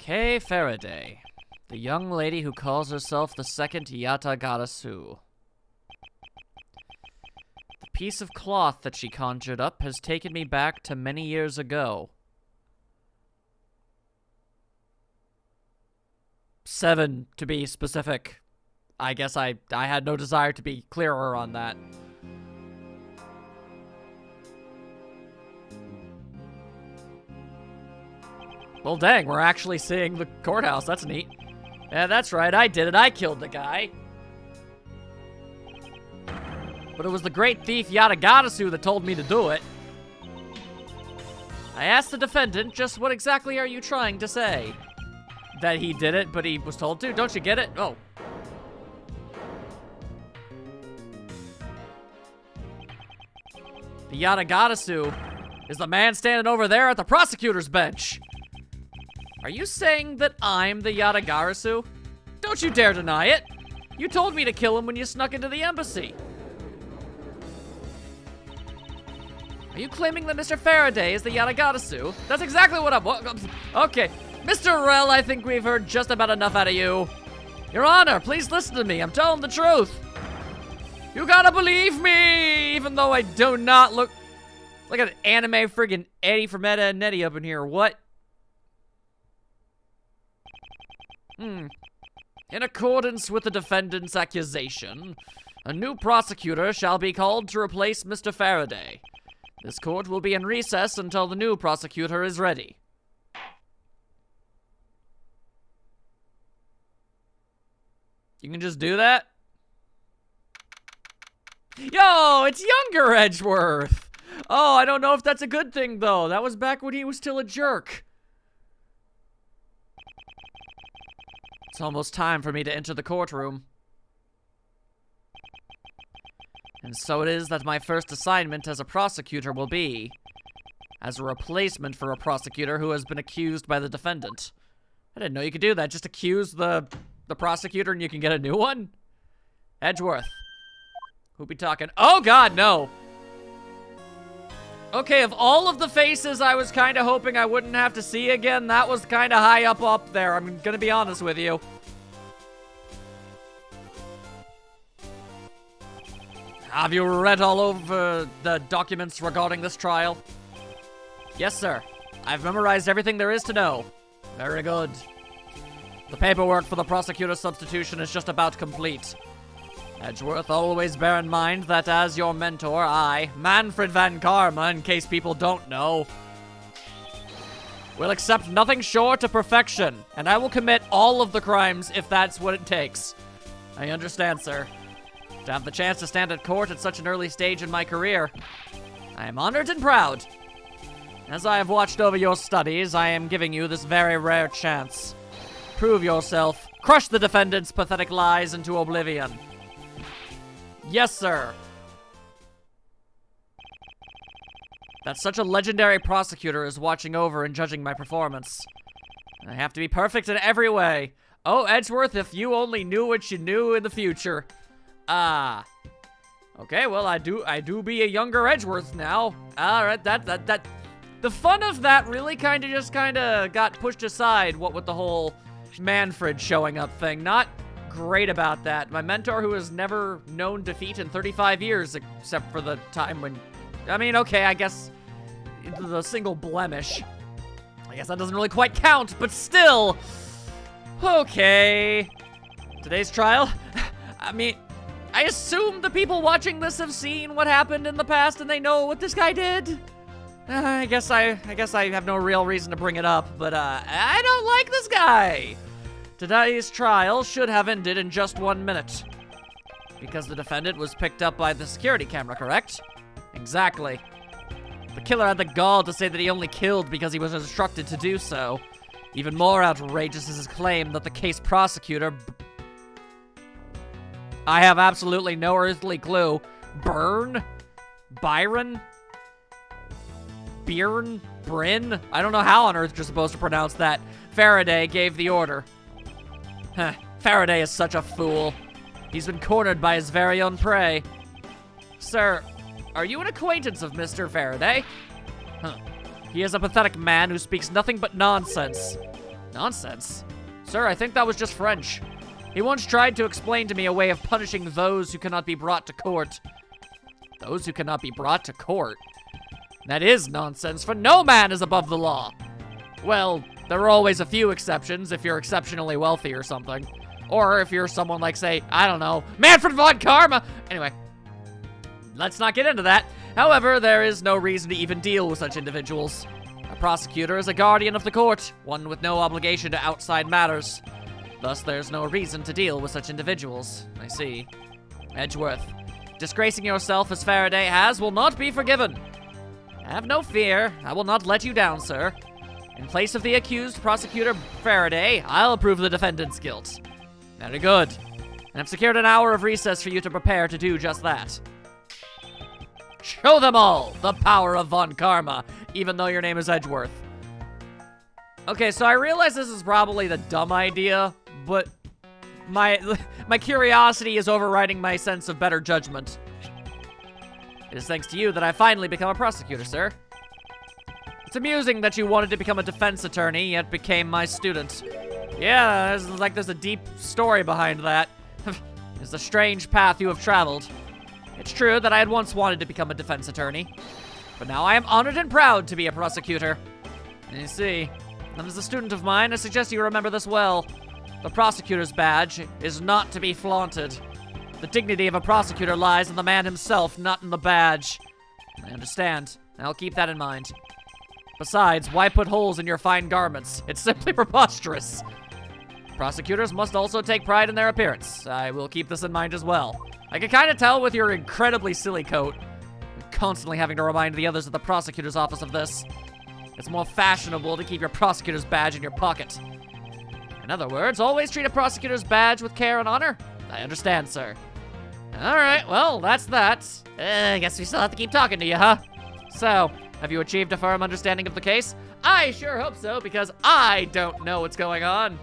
Kay Faraday, the young lady who calls herself the second Yatagarasu. The piece of cloth that she conjured up has taken me back to many years ago. 7, to be specific. I guess I had no desire to be clearer on that. Well, dang, we're actually seeing the courthouse. That's neat. Yeah, that's right. I did it. I killed the guy. But it was the great thief Yatagarasu that told me to do it. I asked the defendant, just what exactly are you trying to say? That he did it, but he was told to? Don't you get it? Oh. The Yatagarasu is the man standing over there at the prosecutor's bench. Are you saying that I'm the Yatagarasu? Don't you dare deny it! You told me to kill him when you snuck into the embassy. Are you claiming that Mr. Faraday is the Yatagarasu? That's exactly what I'm... Okay. Mr. Rell, I think we've heard just about enough out of you. Your Honor, please listen to me. I'm telling the truth. You gotta believe me, even though I do not look like an anime friggin' Eddie from Etta and Nettie up in here. What? In accordance with the defendant's accusation, a new prosecutor shall be called to replace Mr. Faraday. This court will be in recess until the new prosecutor is ready. You can just do that? Yo, it's younger Edgeworth! Oh, I don't know if that's a good thing, though. That was back when he was still a jerk. It's almost time for me to enter the courtroom. And so it is that my first assignment as a prosecutor will be as a replacement for a prosecutor who has been accused by the defendant. I didn't know you could do that. Just accuse the prosecutor and you can get a new one? Edgeworth. Who be talking? Oh god, no! Okay, of all of the faces I was kind of hoping I wouldn't have to see again, that was kind of high up there. I'm gonna be honest with you. Have you read all over the documents regarding this trial? Yes, sir. I've memorized everything there is to know. Very good. The paperwork for the prosecutor substitution is just about complete. Edgeworth, always bear in mind that as your mentor, I, Manfred Van Karma, in case people don't know, will accept nothing short of perfection, and I will commit all of the crimes if that's what it takes. I understand, sir. To have the chance to stand at court at such an early stage in my career, I am honored and proud. As I have watched over your studies, I am giving you this very rare chance. Prove yourself. Crush the defendant's pathetic lies into oblivion. Yes, sir. That such a legendary prosecutor is watching over and judging my performance. I have to be perfect in every way. Oh, Edgeworth, if you only knew what you knew in the future. Ah. Okay, well, I do be a younger Edgeworth now. Alright, the fun of that really kind of got pushed aside, what with the whole Manfred showing up thing. Not great about that. My mentor, who has never known defeat in 35 years, except for the time when... I mean, okay, I guess the single blemish. I guess that doesn't really quite count, but still. Okay. Today's trial? I mean, I assume the people watching this have seen what happened in the past and they know what this guy did. I guess I have no real reason to bring it up, but I don't like this guy. Today's trial should have ended in just 1 minute. Because the defendant was picked up by the security camera, correct? Exactly. The killer had the gall to say that he only killed because he was instructed to do so. Even more outrageous is his claim that the case prosecutor... I have absolutely no earthly clue. Byron? Bryn? I don't know how on earth you're supposed to pronounce that. Faraday gave the order. Huh. Faraday is such a fool. He's been cornered by his very own prey. Sir, are you an acquaintance of Mr. Faraday? Huh. He is a pathetic man who speaks nothing but nonsense. Nonsense. Sir, I think that was just French. He once tried to explain to me a way of punishing those who cannot be brought to court. Those who cannot be brought to court? That is nonsense, for no man is above the law. Well, there are always a few exceptions if you're exceptionally wealthy or something. Or if you're someone like, say, I don't know, Manfred von Karma! Anyway, let's not get into that. However, there is no reason to even deal with such individuals. A prosecutor is a guardian of the court, one with no obligation to outside matters. Thus, there's no reason to deal with such individuals. I see. Edgeworth, disgracing yourself as Faraday has will not be forgiven. Have no fear. I will not let you down, sir. In place of the accused, Prosecutor Faraday, I'll prove the defendant's guilt. Very good. And I've secured an hour of recess for you to prepare to do just that. Show them all the power of Von Karma, even though your name is Edgeworth. Okay, so I realize this is probably the dumb idea, but my curiosity is overriding my sense of better judgment. It is thanks to you that I finally become a prosecutor, sir. It's amusing that you wanted to become a defense attorney, yet became my student. Yeah, there's a deep story behind that. It's a strange path you have traveled. It's true that I had once wanted to become a defense attorney, but now I am honored and proud to be a prosecutor. And you see, and as a student of mine, I suggest you remember this well. The prosecutor's badge is not to be flaunted. The dignity of a prosecutor lies in the man himself, not in the badge. I understand. I'll keep that in mind. Besides, why put holes in your fine garments? It's simply preposterous. Prosecutors must also take pride in their appearance. I will keep this in mind as well. I can kind of tell with your incredibly silly coat. I'm constantly having to remind the others at the prosecutor's office of this. It's more fashionable to keep your prosecutor's badge in your pocket. In other words, always treat a prosecutor's badge with care and honor. I understand, sir. Alright, well, that's that. I guess we still have to keep talking to you, huh? So, have you achieved a firm understanding of the case? I sure hope so, because I don't know what's going on.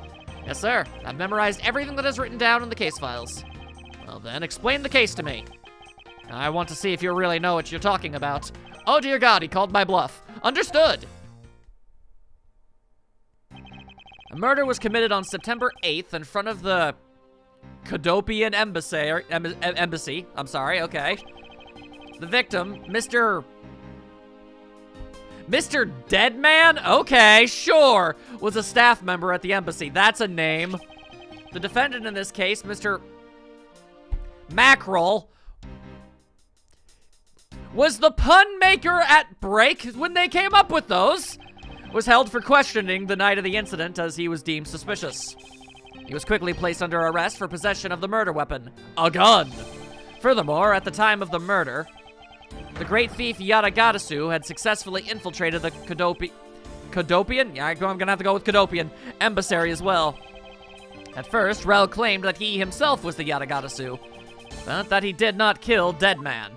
Yes, sir. I've memorized everything that is written down in the case files. Well then, explain the case to me. I want to see if you really know what you're talking about. Oh dear God, he called my bluff. Understood. A murder was committed on September 8th in front of the Cadopian embassy. I'm sorry, okay. The victim, Mr. Deadman? Okay, sure. Was a staff member at the embassy. That's a name. The defendant in this case, Mr. Mackerel, was the pun maker at break when they came up with those. Was held for questioning the night of the incident as he was deemed suspicious. He was quickly placed under arrest for possession of the murder weapon, a gun. Furthermore, at the time of the murder, the great thief Yadagadasu had successfully infiltrated the Cadopian? Yeah, I'm gonna have to go with Cadopian embassy as well. At first, Rel claimed that he himself was the Yadagadasu, but that he did not kill Deadman.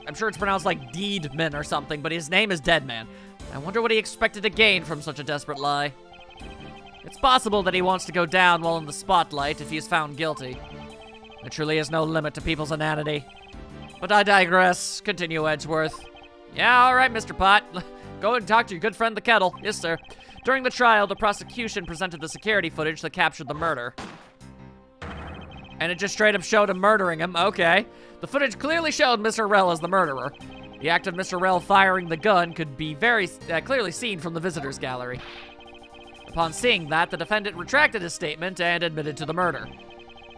I'm sure it's pronounced like Deedman or something, but his name is Deadman. I wonder what he expected to gain from such a desperate lie. It's possible that he wants to go down while in the spotlight if he is found guilty. There truly is no limit to people's inanity. But I digress. Continue, Edgeworth. Yeah, all right, Mr. Pot. Go and talk to your good friend the Kettle. Yes, sir. During the trial, the prosecution presented the security footage that captured the murder. And it just straight up showed him murdering him. Okay. The footage clearly showed Mr. Rel as the murderer. The act of Mr. Rel firing the gun could be very clearly seen from the visitors gallery. Upon seeing that, the defendant retracted his statement and admitted to the murder.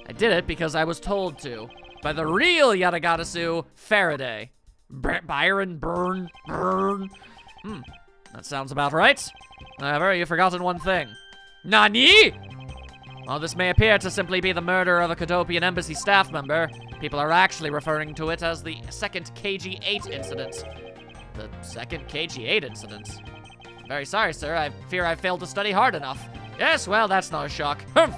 I did it because I was told to. By the real Yadagadasu, Faraday. Byron Burn. That sounds about right. However, you've forgotten one thing. Nani? While this may appear to simply be the murder of a Cadopian embassy staff member, people are actually referring to it as the second KG-8 incident. The second KG-8 incident? I'm very sorry, sir. I fear I failed to study hard enough. Yes, well, that's not a shock. Humph!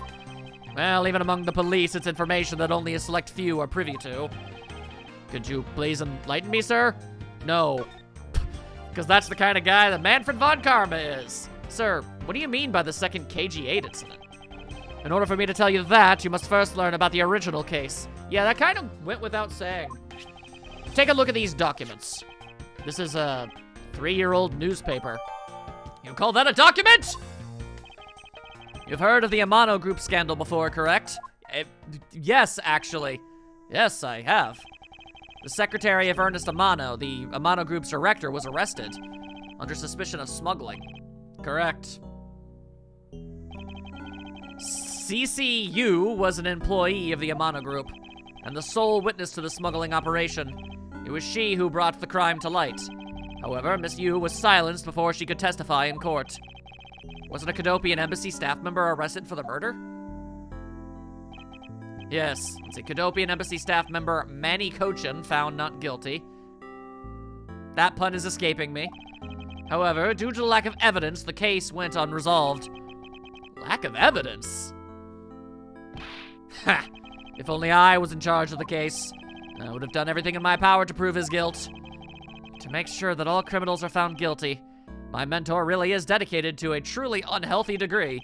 Well, even among the police, it's information that only a select few are privy to. Could you please enlighten me, sir? No. Because that's the kind of guy that Manfred von Karma is. Sir, what do you mean by the second KG-8 incident? In order for me to tell you that, you must first learn about the original case. Yeah, that kind of went without saying. Take a look at these documents. This is a 3-year-old newspaper. You call that a document? You've heard of the Amano Group scandal before, correct? Yes, actually. Yes, I have. The secretary of Ernest Amano, the Amano Group's director, was arrested under suspicion of smuggling. Correct. CCU was an employee of the Amano Group and the sole witness to the smuggling operation. It was she who brought the crime to light. However, Miss Yu was silenced before she could testify in court. Wasn't a Cadopian embassy staff member arrested for the murder? Yes, it's a Cadopian embassy staff member, Manny Cochin, found not guilty. That pun is escaping me. However, due to the lack of evidence, the case went unresolved. Lack of evidence? Ha! If only I was in charge of the case, I would have done everything in my power to prove his guilt. To make sure that all criminals are found guilty, my mentor really is dedicated to a truly unhealthy degree.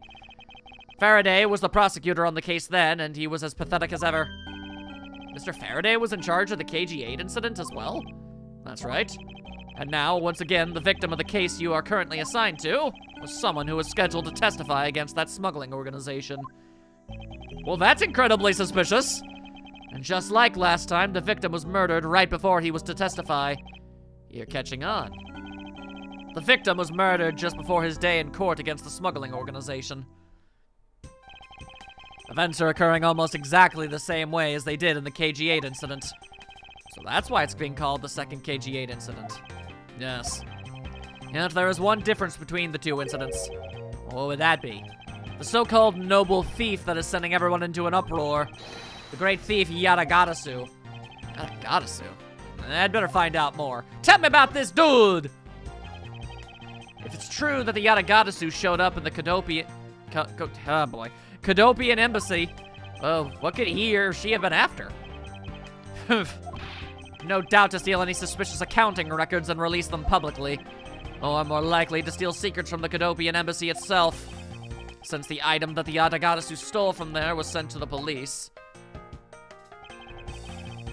Faraday was the prosecutor on the case then, and he was as pathetic as ever. Mr. Faraday was in charge of the KG-8 incident as well? That's right. And now, once again, the victim of the case you are currently assigned to was someone who was scheduled to testify against that smuggling organization. Well, that's incredibly suspicious. And just like last time, the victim was murdered right before he was to testify. You're catching on. The victim was murdered just before his day in court against the smuggling organization. Events are occurring almost exactly the same way as they did in the KG-8 incident. So that's why it's being called the second KG-8 incident. Yes. Yet there is one difference between the two incidents. What would that be? The so-called noble thief that is sending everyone into an uproar. The great thief Yatagatasu. Yatagatasu? I'd better find out more. Tell me about this dude! If it's true that the Yatagatasu showed up in the Cadopian embassy, well, what could he or she have been after? No doubt to steal any suspicious accounting records and release them publicly. Or more likely to steal secrets from the Cadopian embassy itself, since the item that the Yatagatasu stole from there was sent to the police.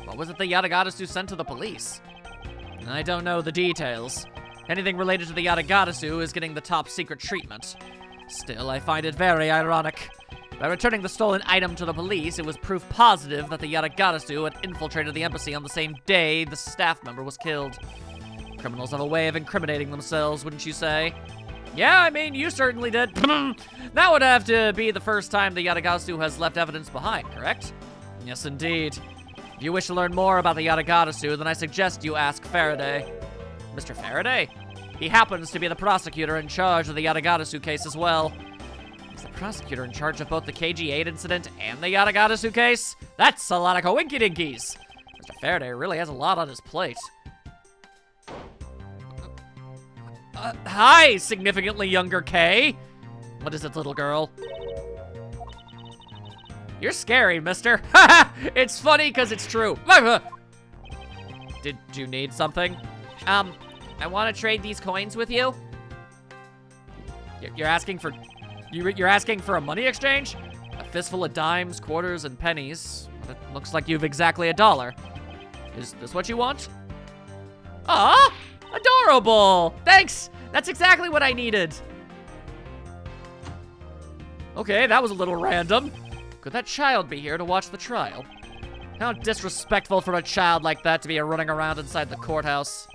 What was it the Yatagatasu sent to the police? I don't know the details. Anything related to the Yatagatasu is getting the top secret treatment. Still, I find it very ironic. By returning the stolen item to the police, it was proof positive that the Yatagatasu had infiltrated the embassy on the same day the staff member was killed. Criminals have a way of incriminating themselves, wouldn't you say? Yeah, I mean, you certainly did. That would have to be the first time the Yatagatasu has left evidence behind, correct? Yes, indeed. If you wish to learn more about the Yatagatasu, then I suggest you ask Faraday. Mr. Faraday? He happens to be the prosecutor in charge of the Yatagatasu case as well. He's the prosecutor in charge of both the KG-8 incident and the Yatagatasu case? That's a lot of coinky-dinkies. Mr. Faraday really has a lot on his plate. Hi, significantly younger Kay. What is it, little girl? You're scary, mister. It's funny because it's true. Did you need something? I want to trade these coins with you. You're asking for a money exchange? A fistful of dimes, quarters, and pennies. It looks like you've exactly $1. Is this what you want? Aw, adorable. Thanks. That's exactly what I needed. Okay, that was a little random. Could that child be here to watch the trial? How disrespectful for a child like that to be running around inside the courthouse.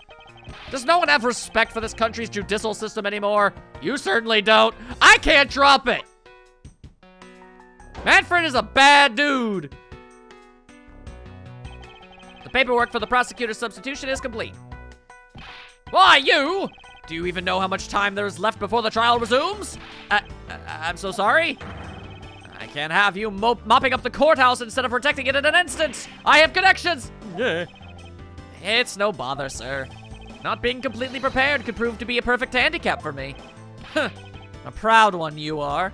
Does no one have respect for this country's judicial system anymore? You certainly don't. I can't drop it. Manfred is a bad dude. The paperwork for the prosecutor's substitution is complete. Why, you? Do you even know how much time there is left before the trial resumes? I'm so sorry. I can't have you mopping up the courthouse instead of protecting it in an instant. I have connections. Yeah. It's no bother, sir. Not being completely prepared could prove to be a perfect handicap for me. A proud one you are.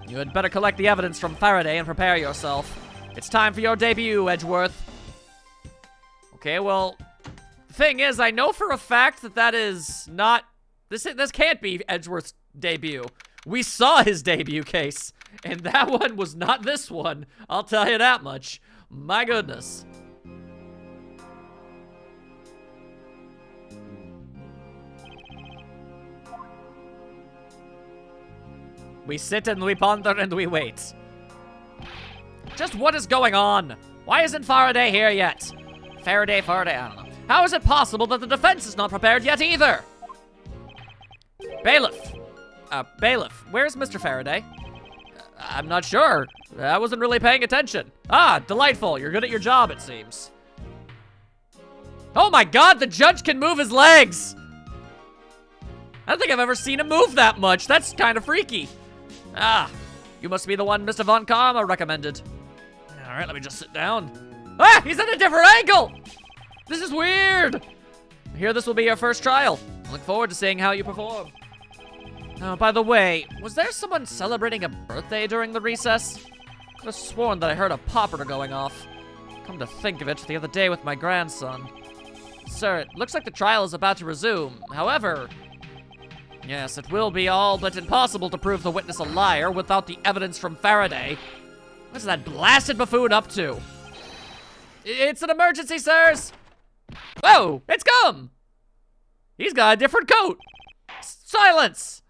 You had better collect the evidence from Faraday and prepare yourself. It's time for your debut, Edgeworth. Okay, well, the thing is, I know for a fact that that is not... This can't be Edgeworth's debut. We saw his debut case, and that one was not this one. I'll tell you that much. My goodness. We sit and we ponder and we wait. Just what is going on? Why isn't Faraday here yet? Faraday, I don't know. How is it possible that the defense is not prepared yet either? Bailiff. Bailiff, where's Mr. Faraday? I'm not sure. I wasn't really paying attention. Ah, delightful. You're good at your job, it seems. Oh my god, the judge can move his legs! I don't think I've ever seen him move that much. That's kind of freaky. Ah, you must be the one Mr. Von Karma recommended. All right, let me just sit down. Ah, he's at a different angle! This is weird. I hear this will be your first trial. I look forward to seeing how you perform. Oh, by the way, was there someone celebrating a birthday during the recess? I could have sworn that I heard a popper going off. Come to think of it, the other day with my grandson. Sir, it looks like the trial is about to resume. However, yes, it will be all but impossible to prove the witness a liar without the evidence from Faraday. What's that blasted buffoon up to? It's an emergency, sirs! Whoa, it's Gum! He's got a different coat! Silence!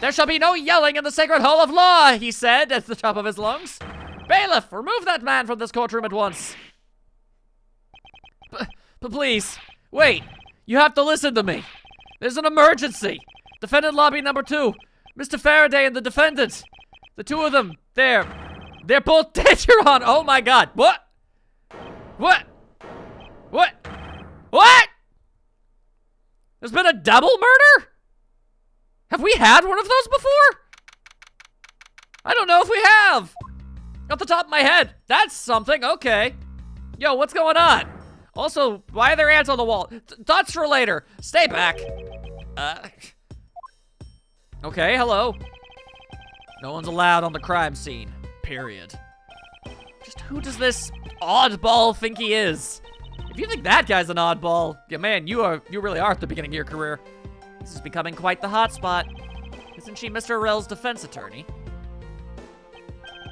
There shall be no yelling in the sacred hall of law, he said at the top of his lungs. Bailiff, remove that man from this courtroom at once. But please, wait, you have to listen to me. There's an emergency. Defendant lobby number 2. Mr. Faraday and the defendant. The two of them, they're both dead, Your Honor. Oh my god, what? What? What? What? There's been a double murder? Have we had one of those before? I don't know if we have. Off the top of my head. That's something, okay. Yo, what's going on? Also, why are there ants on the wall? Thoughts for later. Stay back. Okay, hello. No one's allowed on the crime scene, period. Just who does this oddball think he is? If you think that guy's an oddball, yeah, man, you really are at the beginning of your career. This is becoming quite the hotspot. Isn't she Mr. Rell's defense attorney?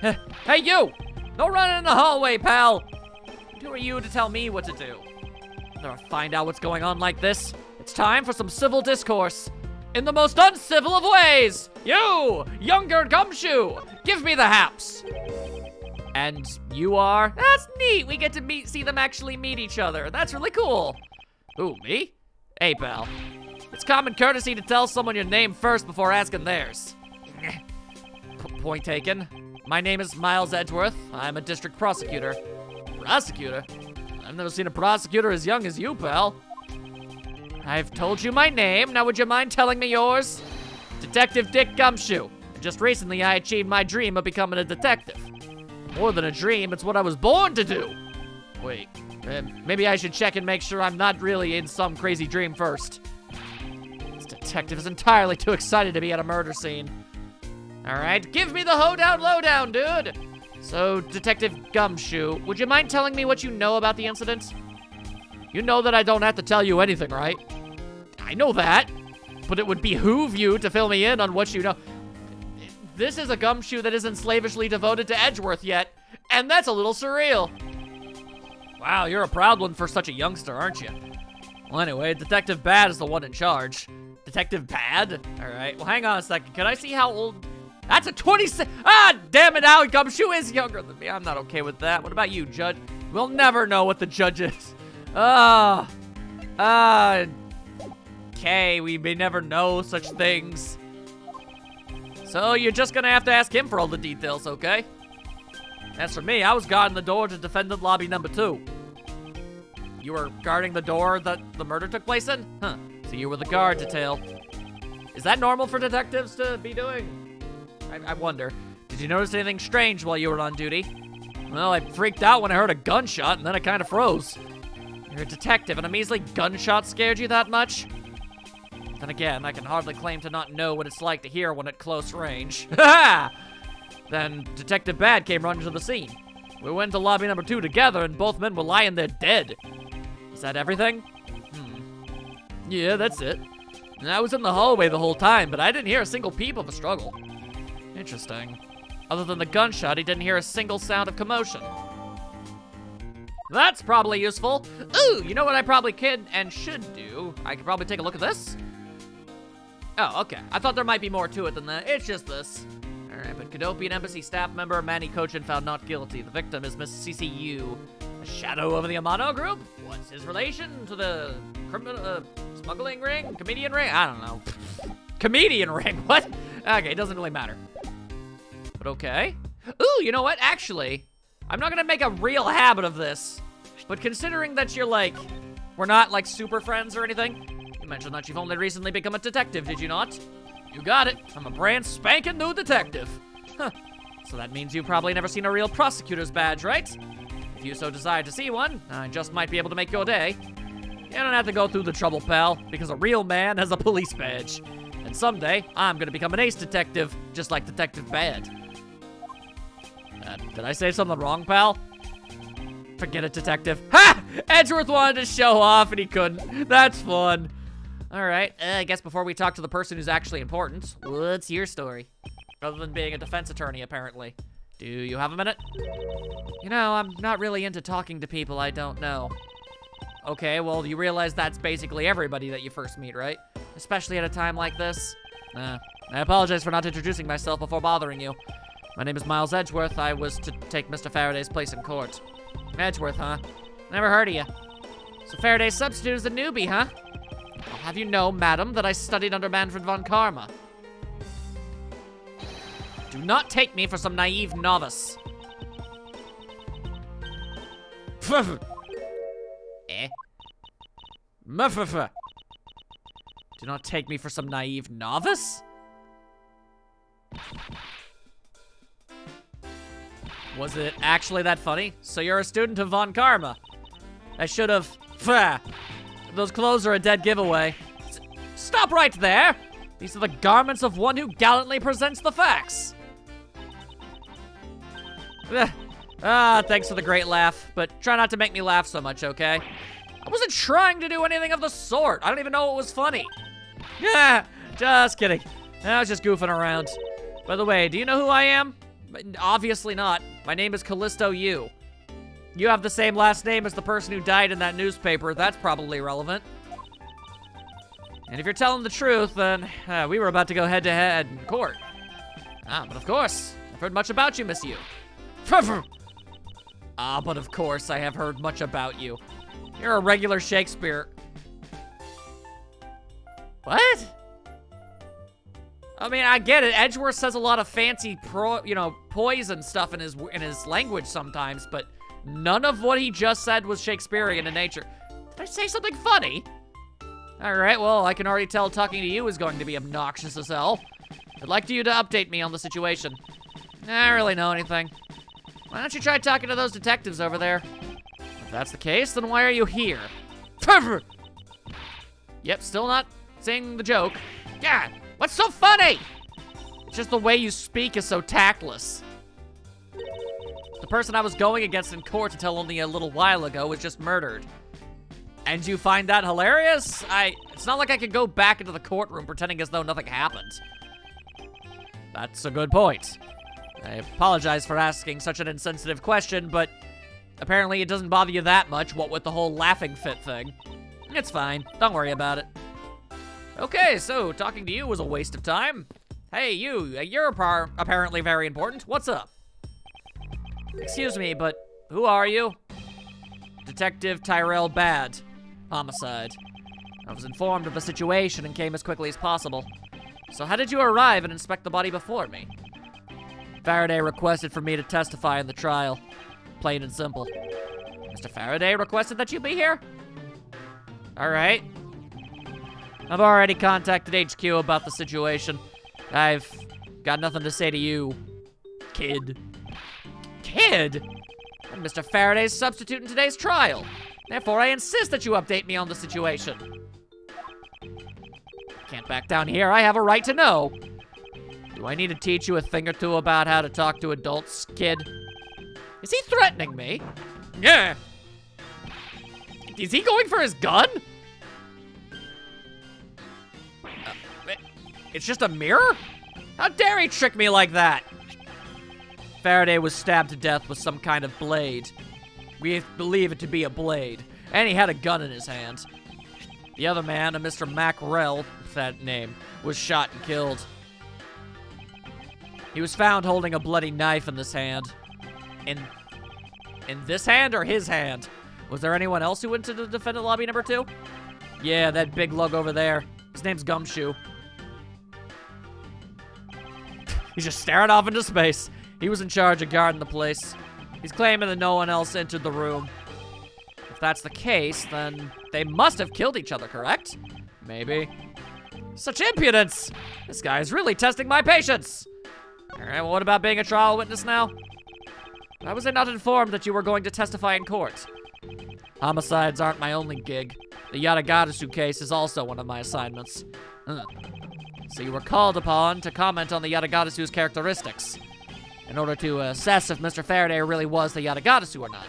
Hey, you! No running in the hallway, pal! Who are you to tell me what to do? Never find out what's going on like this. It's time for some civil discourse. In the most uncivil of ways! You, younger gumshoe! Give me the haps! And you are? That's neat! We get to see them actually meet each other. That's really cool. Who, me? Hey, pal. It's common courtesy to tell someone your name first before asking theirs. Point taken. My name is Miles Edgeworth. I'm a district prosecutor. Prosecutor? I've never seen a prosecutor as young as you, pal. I've told you my name. Now would you mind telling me yours? Detective Dick Gumshoe. Just recently I achieved my dream of becoming a detective. More than a dream, it's what I was born to do. Wait, maybe I should check and make sure I'm not really in some crazy dream first. This detective is entirely too excited to be at a murder scene. All right, give me the hoedown lowdown, dude. So, Detective Gumshoe, would you mind telling me what you know about the incident? You know that I don't have to tell you anything, right? I know that, but it would behoove you to fill me in on what you know. This is a gumshoe that isn't slavishly devoted to Edgeworth yet, and that's a little surreal. Wow, you're a proud one for such a youngster, aren't you? Well, anyway, Detective Bad is the one in charge. Detective Bad? All right, well, hang on a second. Can I see how old? That's a 26. Ah, damn it, Al. Gumshoe is younger than me. I'm not okay with that. What about you, Judge? We'll never know what the judge is. Okay, we may never know such things. So you're just gonna have to ask him for all the details, okay? As for me, I was guarding the door to defendant lobby number 2. You were guarding the door that the murder took place in? Huh, so you were the guard detail. Is that normal for detectives to be doing? I wonder. Did you notice anything strange while you were on duty? Well, I freaked out when I heard a gunshot, and then I kind of froze. You're a detective, and a measly gunshot scared you that much? Then again, I can hardly claim to not know what it's like to hear one at close range. Ha! Then Detective Bad came running to the scene. We went to lobby number 2 together, and both men were lying there dead. Is that everything? Yeah, that's it. And I was in the hallway the whole time, but I didn't hear a single peep of a struggle. Interesting. Other than the gunshot, he didn't hear a single sound of commotion. That's probably useful. Ooh, you know what I probably can and should do? I could probably take a look at this. Oh, okay. I thought there might be more to it than that. It's just this. Alright, but Cadopian Embassy staff member Manny Cochin found not guilty. The victim is Miss CCU, a shadow of the Amano group? What's his relation to the smuggling ring? Comedian ring? I don't know. Comedian ring? What? Okay, it doesn't really matter. But okay. Ooh, you know what? Actually, I'm not gonna make a real habit of this. But considering that you're like, we're not like super friends or anything, you mentioned that you've only recently become a detective, did you not? You got it. I'm a brand spanking new detective. Huh. So that means you've probably never seen a real prosecutor's badge, right? If you so desire to see one, I just might be able to make your day. You don't have to go through the trouble, pal, because a real man has a police badge. And someday, I'm gonna become an ace detective, just like Detective Bad. Did I say something wrong, pal? Forget it, detective. Ha! Edgeworth wanted to show off and he couldn't. That's fun. All right, I guess before we talk to the person who's actually important, what's your story? Other than being a defense attorney, apparently. Do you have a minute? You know, I'm not really into talking to people I don't know. Okay, well, you realize that's basically everybody that you first meet, right? Especially at a time like this. I apologize for not introducing myself before bothering you. My name is Miles Edgeworth. I was to take Mr. Faraday's place in court. Edgeworth, huh? Never heard of you. So Faraday's substitute is a newbie, huh? I'll have you know, madam, that I studied under Manfred von Karma. Do not take me for some naive novice. Eh? Do not take me for some naive novice? Was it actually that funny? So you're a student of Von Karma. I should have... Those clothes are a dead giveaway. Stop right there! These are the garments of one who gallantly presents the facts. Thanks for the great laugh, but try not to make me laugh so much, okay? I wasn't trying to do anything of the sort. I don't even know what was funny. Yeah, just kidding. I was just goofing around. By the way, do you know who I am? Obviously not. My name is Callisto Yu. You have the same last name as the person who died in that newspaper. That's probably relevant. And if you're telling the truth, then we were about to go head-to-head in court. But of course, I've heard much about you, Miss Yu. But of course I have heard much about you. You're a regular Shakespeare. What? I mean, I get it. Edgeworth says a lot of fancy poise and stuff in his language sometimes, but none of what he just said was Shakespearean in nature. Did I say something funny? All right, well, I can already tell talking to you is going to be obnoxious as hell. I'd like you to update me on the situation. I don't really know anything. Why don't you try talking to those detectives over there? If that's the case, then why are you here? Yep, still not saying the joke. God, what's so funny? It's just the way you speak is so tactless. The person I was going against in court until only a little while ago was just murdered. And you find that hilarious? It's not like I could go back into the courtroom pretending as though nothing happened. That's a good point. I apologize for asking such an insensitive question, but apparently it doesn't bother you that much, what with the whole laughing fit thing. It's fine. Don't worry about it. Okay, so talking to you was a waste of time. Hey, you're apparently very important. What's up? Excuse me, but who are you? Detective Tyrell Bad. Homicide. I was informed of the situation and came as quickly as possible. So how did you arrive and inspect the body before me? Faraday requested for me to testify in the trial. Plain and simple. Mr. Faraday requested that you be here? All right. I've already contacted HQ about the situation. I've got nothing to say to you, kid. Kid? I'm Mr. Faraday's substitute in today's trial. Therefore, I insist that you update me on the situation. Can't back down here. I have a right to know. Do I need to teach you a thing or two about how to talk to adults, kid? Is he threatening me? Yeah. Is he going for his gun? It's just a mirror? How dare he trick me like that? Faraday was stabbed to death with some kind of blade. We believe it to be a blade. And he had a gun in his hand. The other man, a Mr. Macrell, that name, was shot and killed. He was found holding a bloody knife in this hand. In this hand or his hand? Was there anyone else who went to the defendant lobby number 2? Yeah, that big lug over there. His name's Gumshoe. He's just staring off into space. He was in charge of guarding the place. He's claiming that no one else entered the room. If that's the case, then they must have killed each other, correct? Maybe. Such impudence! This guy is really testing my patience! Alright, well, what about being a trial witness now? Why was I not informed that you were going to testify in court? Homicides aren't my only gig. The Yatagatasu case is also one of my assignments. So you were called upon to comment on the Yatagatasu's characteristics in order to assess if Mr. Faraday really was the Yatagatasu or not.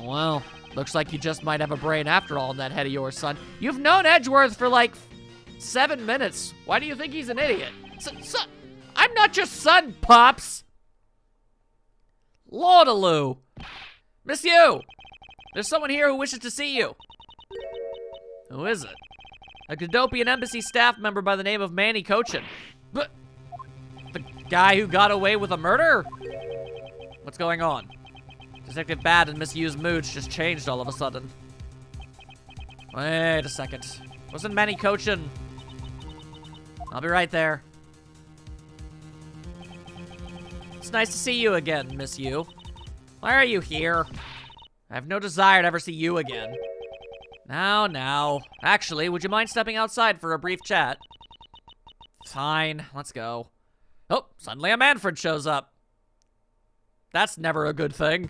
Well, looks like you just might have a brain after all in that head of yours, son. You've known Edgeworth for like 7 minutes. Why do you think he's an idiot? Son, I'm not your son, Pops. Lordaloo. Miss you. There's someone here who wishes to see you. Who is it? A Godopian embassy staff member by the name of Manny Cochin. But the guy who got away with a murder? What's going on? Detective Bad and Miss Yu's moods just changed all of a sudden. Wait a second. Wasn't Manny Cochin? I'll be right there. It's nice to see you again, Miss Yu. Why are you here? I have no desire to ever see you again. Now. Actually, would you mind stepping outside for a brief chat? Fine, let's go. Oh, suddenly a Manfred shows up. That's never a good thing.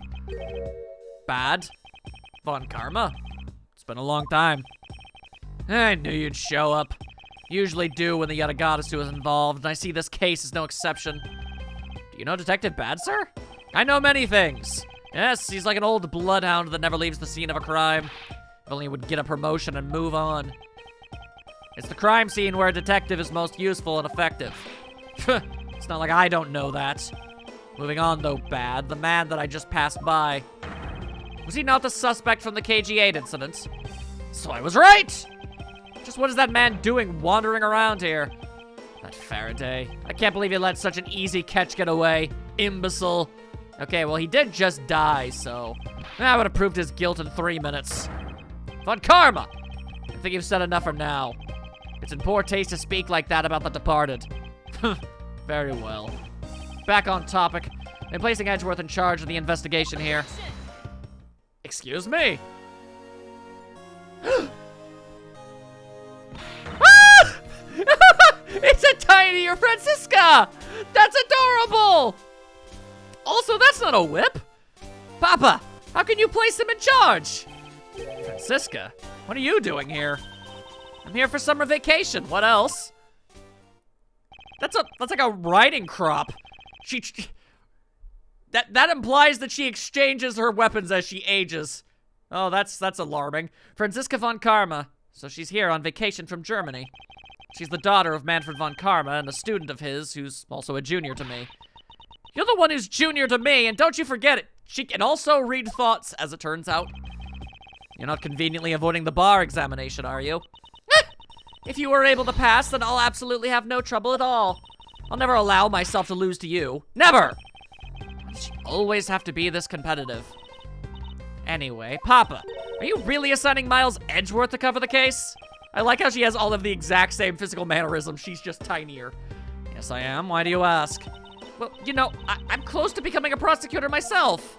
Bad. Von Karma. It's been a long time. I knew you'd show up. Usually do when the Yatagatasu is involved, and I see this case is no exception. Do you know Detective Bad, sir? I know many things. Yes, he's like an old bloodhound that never leaves the scene of a crime. If only he would get a promotion and move on. It's the crime scene where a detective is most useful and effective. It's not like I don't know that. Moving on, though, Bad, the man that I just passed by. Was he not the suspect from the KG8 incident? So I was right! Just what is that man doing wandering around here? That Faraday. I can't believe he let such an easy catch get away. Imbecile. Okay, well, he did just die, so that would have proved his guilt in 3 minutes. Von Karma! I think you've said enough for now. It's in poor taste to speak like that about the departed. Very well. Back on topic. I'm placing Edgeworth in charge of the investigation here. Excuse me? Ah! It's a tinier Francisca! That's adorable! Also, that's not a whip. Papa, how can you place him in charge? Francisca, what are you doing here? I'm here for summer vacation. What else? That's like a riding crop. That implies that she exchanges her weapons as she ages. Oh, that's alarming. Franziska von Karma. So she's here on vacation from Germany. She's the daughter of Manfred von Karma and a student of his who's also a junior to me. You're the one who's junior to me, and don't you forget it. She can also read thoughts, as it turns out. You're not conveniently avoiding the bar examination, are you? If you were able to pass, then I'll absolutely have no trouble at all. I'll never allow myself to lose to you. Never! She always have to be this competitive. Anyway, Papa, are you really assigning Miles Edgeworth to cover the case? I like how she has all of the exact same physical mannerisms. She's just tinier. Yes, I am. Why do you ask? Well, you know, I'm close to becoming a prosecutor myself.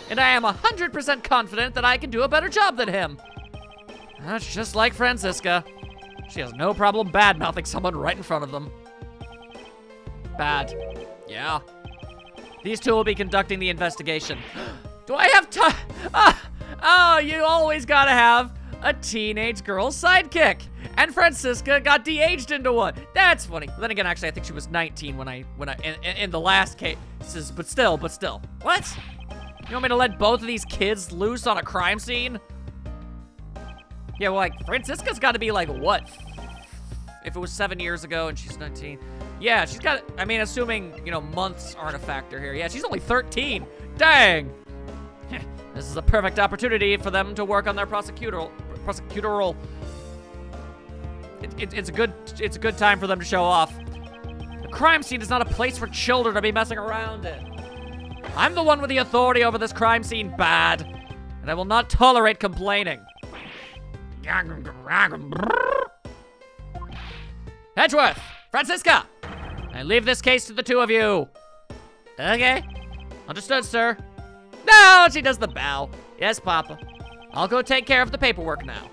And I am 100% confident that I can do a better job than him. That's just like Francisca. She has no problem bad-mouthing someone right in front of them. Bad. Yeah. These two will be conducting the investigation. Do I have time? Oh, you always gotta have a teenage girl sidekick. And Francisca got de-aged into one. That's funny. Then again, actually, I think she was 19 when I in the last case. But still. What? You want me to let both of these kids loose on a crime scene? Yeah, well, like, Francisca's got to be like, what? If it was 7 years ago and she's 19. Yeah, she's got, I mean, assuming, you know, months aren't a factor here. Yeah, she's only 13. Dang. This is a perfect opportunity for them to work on their prosecutorial. It's a good time for them to show off. The crime scene is not a place for children to be messing around in. I'm the one with the authority over this crime scene, Bad, and I will not tolerate complaining. Edgeworth, Francisca, I leave this case to the two of you. Okay, understood, sir. No, she does the bow. Yes, Papa. I'll go take care of the paperwork now.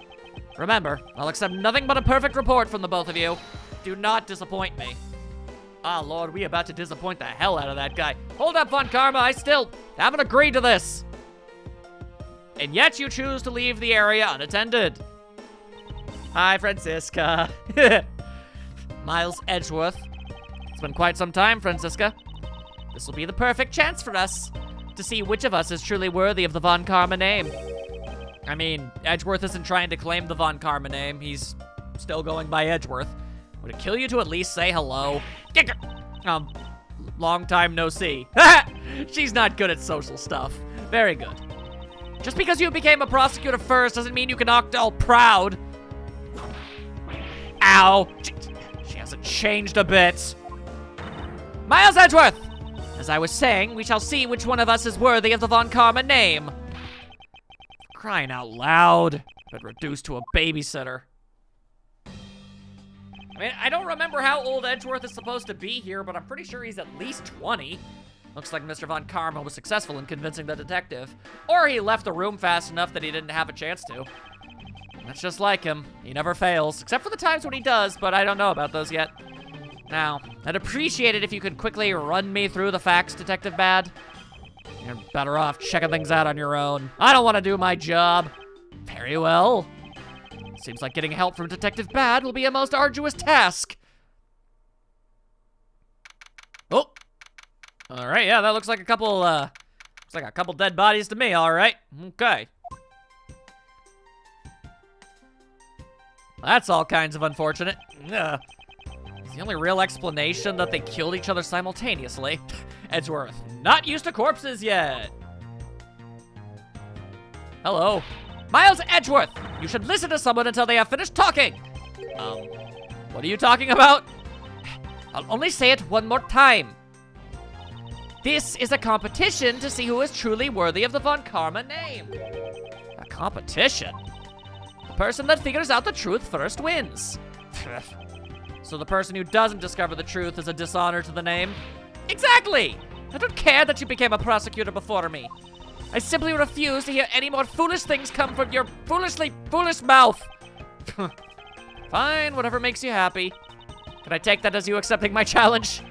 Remember, I'll accept nothing but a perfect report from the both of you. Do not disappoint me. Ah, Lord, we about to disappoint the hell out of that guy. Hold up, Von Karma, I still haven't agreed to this. And yet you choose to leave the area unattended. Hi, Francisca. Miles Edgeworth. It's been quite some time, Francisca. This will be the perfect chance for us to see which of us is truly worthy of the Von Karma name. I mean, Edgeworth isn't trying to claim the Von Karma name. He's still going by Edgeworth. Would it kill you to at least say hello? Long time no see. She's not good at social stuff. Very good. Just because you became a prosecutor first doesn't mean you can act all proud. Ow. She hasn't changed a bit. Miles Edgeworth! As I was saying, we shall see which one of us is worthy of the Von Karma name. Crying out loud, but reduced to a babysitter. I mean, I don't remember how old Edgeworth is supposed to be here, but I'm pretty sure he's at least 20. Looks like Mr. Von Karma was successful in convincing the detective. Or he left the room fast enough that he didn't have a chance to. That's just like him. He never fails, except for the times when he does, but I don't know about those yet. Now, I'd appreciate it if you could quickly run me through the facts, Detective Bad. You're better off checking things out on your own. I don't want to do my job. Very well. Seems like getting help from Detective Bad will be a most arduous task. Oh. All right, yeah, that looks like a couple dead bodies to me, all right. Okay. That's all kinds of unfortunate. Ugh. It's the only real explanation that they killed each other simultaneously. Edgeworth, not used to corpses yet. Hello. Miles Edgeworth, you should listen to someone until they have finished talking. What are you talking about? I'll only say it one more time. This is a competition to see who is truly worthy of the Von Karma name. A competition? The person that figures out the truth first wins. So the person who doesn't discover the truth is a dishonor to the name? Exactly! I don't care that you became a prosecutor before me. I simply refuse to hear any more foolish things come from your foolish mouth. Fine, whatever makes you happy. Can I take that as you accepting my challenge?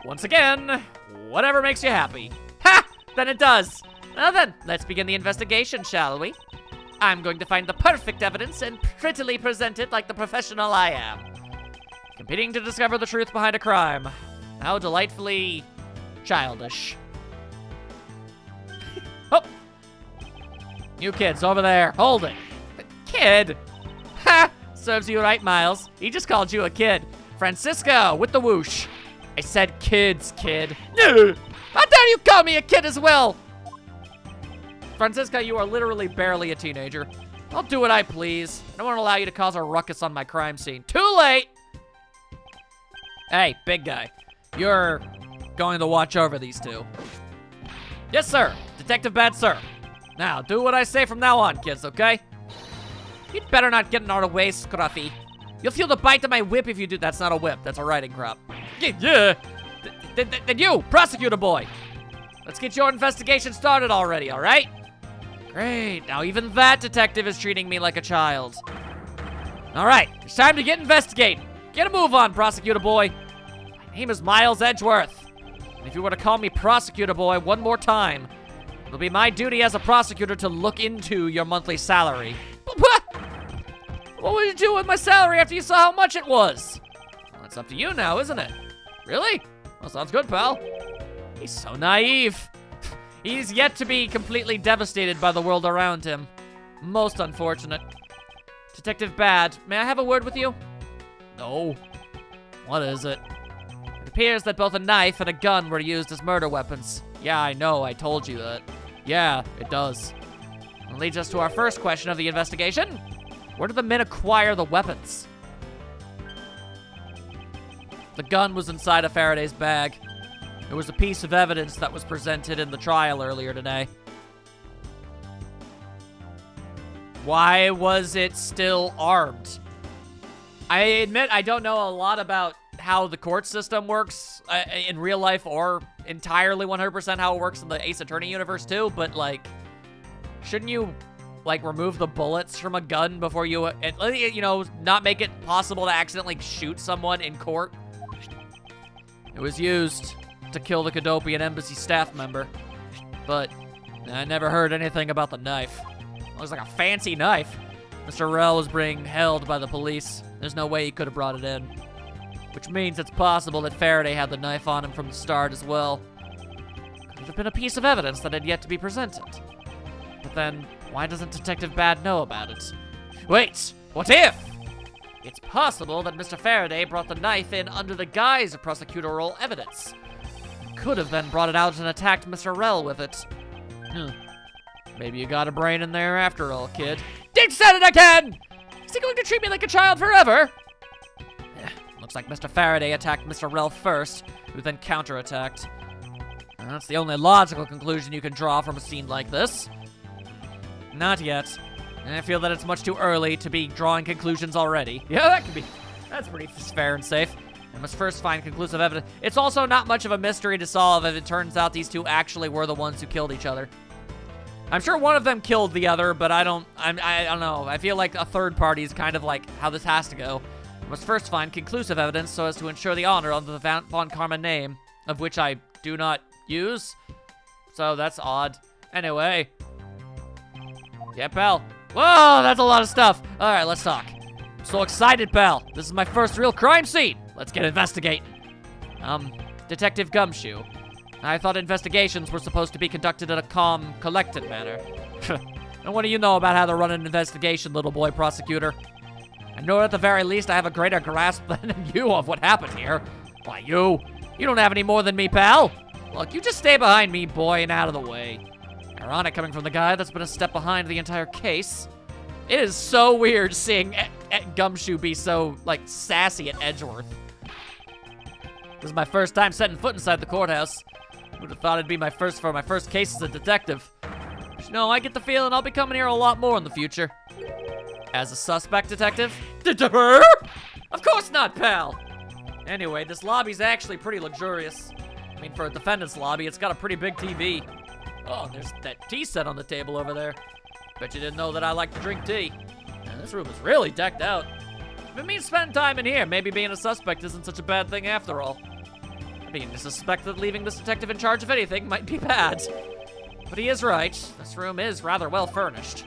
Once again, whatever makes you happy. Ha! Then it does. Now then, let's begin the investigation, shall we? I'm going to find the perfect evidence and prettily present it like the professional I am. Competing to discover the truth behind a crime. How delightfully childish. Oh! You kids over there, hold it. Kid? Ha! Serves you right, Miles. He just called you a kid. Francisco, with the whoosh. I said kids, kid. How dare you call me a kid as well? Francisca, you are literally barely a teenager. I'll do what I please. I won't allow you to cause a ruckus on my crime scene. Too late! Hey, big guy. You're going to watch over these two. Yes, sir. Detective Bad, sir. Now, do what I say from now on, kids, okay? You'd better not get in our way, Scruffy. You'll feel the bite of my whip if you do. That's not a whip. That's a riding crop. Yeah. Then you, prosecutor boy. Let's get your investigation started already, all right? Great. Now even that detective is treating me like a child. All right. It's time to get investigating. Get a move on, prosecutor boy. My name is Miles Edgeworth. And if you were to call me prosecutor boy one more time, it'll be my duty as a prosecutor to look into your monthly salary. What would you do with my salary after you saw how much it was? Well, it's up to you now, isn't it? Really? Well, sounds good, pal. He's so naive. He's yet to be completely devastated by the world around him. Most unfortunate. Detective Bad, may I have a word with you? No. What is it? It appears that both a knife and a gun were used as murder weapons. Yeah, I know, I told you that. Yeah, it does. That leads us to our first question of the investigation. Where did the men acquire the weapons? The gun was inside of Faraday's bag. It was a piece of evidence that was presented in the trial earlier today. Why was it still armed? I admit I don't know a lot about how the court system works in real life, or entirely 100% how it works in the Ace Attorney universe too, but like, shouldn't you like remove the bullets from a gun before you, you know, not make it possible to accidentally shoot someone in court? It was used to kill the Cadopian embassy staff member, but I never heard anything about the knife. It looks like a fancy knife. Mr. Rell was being held by the police. There's no way he could have brought it in. Which means it's possible that Faraday had the knife on him from the start as well. Could have been a piece of evidence that had yet to be presented. But then, why doesn't Detective Bad know about it? Wait, what if? It's possible that Mr. Faraday brought the knife in under the guise of prosecutorial evidence. Could have then brought it out and attacked Mr. Rell with it. Maybe you got a brain in there after all, kid. Dick said it again! Is he going to treat me like a child forever? Looks like Mr. Faraday attacked Mr. Rell first, who then counterattacked. That's the only logical conclusion you can draw from a scene like this. Not yet. I feel that it's much too early to be drawing conclusions already. Yeah, that's pretty fair and safe. I must first find conclusive evidence. It's also not much of a mystery to solve if it turns out these two actually were the ones who killed each other. I'm sure one of them killed the other, but I don't know. I feel like a third party is kind of like how this has to go. I must first find conclusive evidence so as to ensure the honor of the Von Karma name, of which I do not use. So that's odd. Anyway. Yeah, pal. Whoa, that's a lot of stuff. All right, let's talk. I'm so excited, pal. This is my first real crime scene. Let's get investigating. Detective Gumshoe. I thought investigations were supposed to be conducted in a calm, collected manner. And what do you know about how to run an investigation, little boy prosecutor? I know at the very least I have a greater grasp than you of what happened here. Why, you don't have any more than me, pal. Look, you just stay behind me, boy, and out of the way. Ironic coming from the guy that's been a step behind the entire case. It is so weird seeing Gumshoe be so, like, sassy at Edgeworth. This is my first time setting foot inside the courthouse. Would have thought it'd be my first case as a detective. But you know, I get the feeling I'll be coming here a lot more in the future. As a suspect detective? Of course not, pal! Anyway, this lobby's actually pretty luxurious. I mean, for a defendant's lobby, it's got a pretty big TV. Oh, there's that tea set on the table over there. Bet you didn't know that I like to drink tea. Man, this room is really decked out. If it means spending time in here, maybe being a suspect isn't such a bad thing after all. I mean, to suspect that leaving this detective in charge of anything might be bad. But he is right. This room is rather well furnished.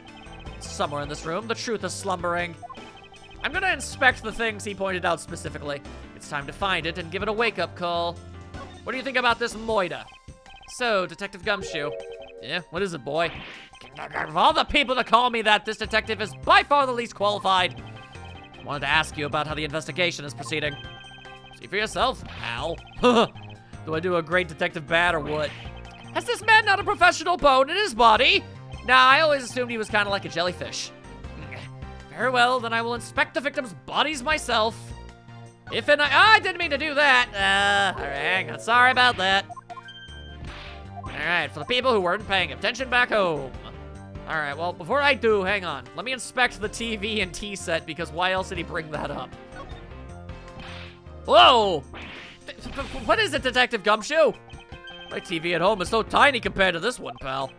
Somewhere in this room, the truth is slumbering. I'm gonna inspect the things he pointed out specifically. It's time to find it and give it a wake-up call. What do you think about this moida? So, Detective Gumshoe. Yeah, what is it, boy? Of all the people to call me that, this detective is by far the least qualified. I wanted to ask you about how the investigation is proceeding. See for yourself, pal. Do I do a great Detective Bad or what? Has this man not a professional bone in his body? Nah, I always assumed he was kind of like a jellyfish. Very well, then I will inspect the victims' bodies myself. I didn't mean to do that. All right, hang on, sorry about that. All right, for the people who weren't paying attention back home. All right, well, before I do, hang on. Let me inspect the TV and tea set, because why else did he bring that up? Whoa! What is it, Detective Gumshoe? My TV at home is so tiny compared to this one, pal.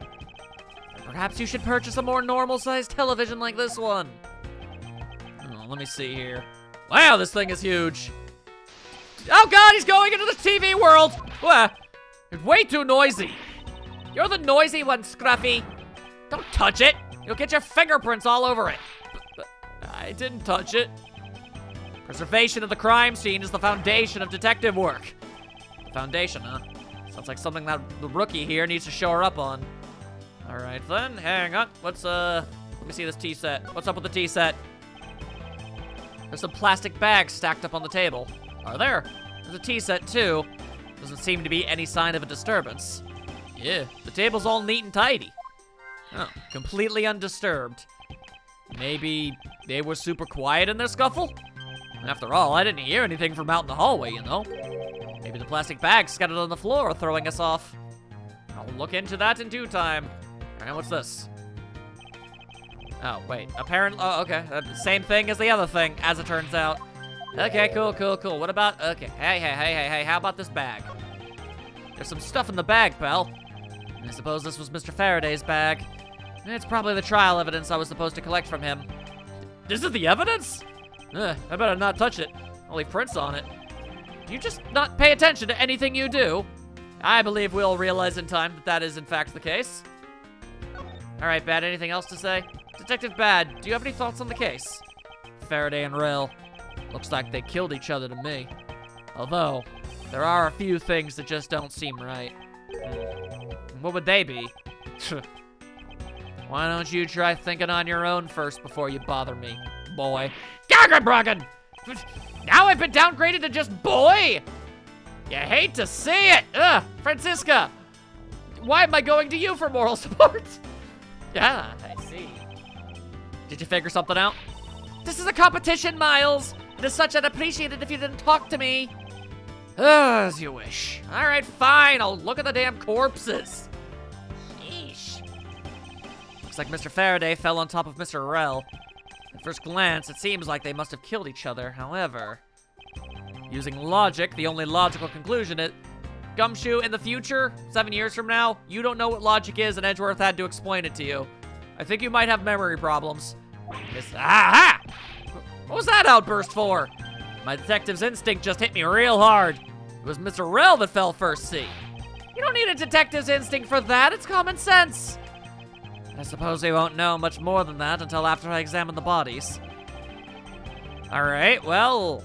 Perhaps you should purchase a more normal-sized television like this one. Oh, let me see here. Wow, this thing is huge. Oh God, he's going into the TV world! It's way too noisy. You're the noisy one, Scruffy. Don't touch it. You'll get your fingerprints all over it. I didn't touch it. Preservation of the crime scene is the foundation of detective work. The foundation, huh? Sounds like something that the rookie here needs to show her up on. All right, then, hang on. Let me see this tea set. What's up with the tea set? There's some plastic bags stacked up on the table. Are there? There's a tea set, too. Doesn't seem to be any sign of a disturbance. Yeah, the table's all neat and tidy. Oh, completely undisturbed. Maybe they were super quiet in their scuffle? After all, I didn't hear anything from out in the hallway, you know? Maybe the plastic bags scattered on the floor are throwing us off. I'll look into that in due time. Alright, what's this? Oh, wait. Apparently, oh, okay. Same thing as the other thing, as it turns out. Okay, cool. What about, okay. Hey, how about this bag? There's some stuff in the bag, pal. I suppose this was Mr. Faraday's bag. It's probably the trial evidence I was supposed to collect from him. This is the evidence? I better not touch it. I'll leave prints on it. Do you just not pay attention to anything you do? I believe we'll realize in time that that is in fact the case. Alright, Bad, anything else to say? Detective Bad, do you have any thoughts on the case? Faraday and Rail. Looks like they killed each other to me. Although, there are a few things that just don't seem right. What would they be? Why don't you try thinking on your own first before you bother me, boy? Gaggerbruggen! Now I've been downgraded to just boy? You hate to see it! Ugh, Francisca! Why am I going to you for moral support? Yeah, I see. Did you figure something out? This is a competition, Miles! And as such, I'd appreciate it if you didn't talk to me. As you wish. Alright, fine, I'll look at the damn corpses. Sheesh. Looks like Mr. Faraday fell on top of Mr. Rell. At first glance, it seems like they must have killed each other. However, using logic, the only logical conclusion is... Gumshoe, in the future, 7 years from now, you don't know what logic is and Edgeworth had to explain it to you. I think you might have memory problems. Aha! What was that outburst for? My detective's instinct just hit me real hard. It was Mr. Rell that fell first, see? You don't need a detective's instinct for that, it's common sense. I suppose we won't know much more than that until after I examine the bodies. Alright, well,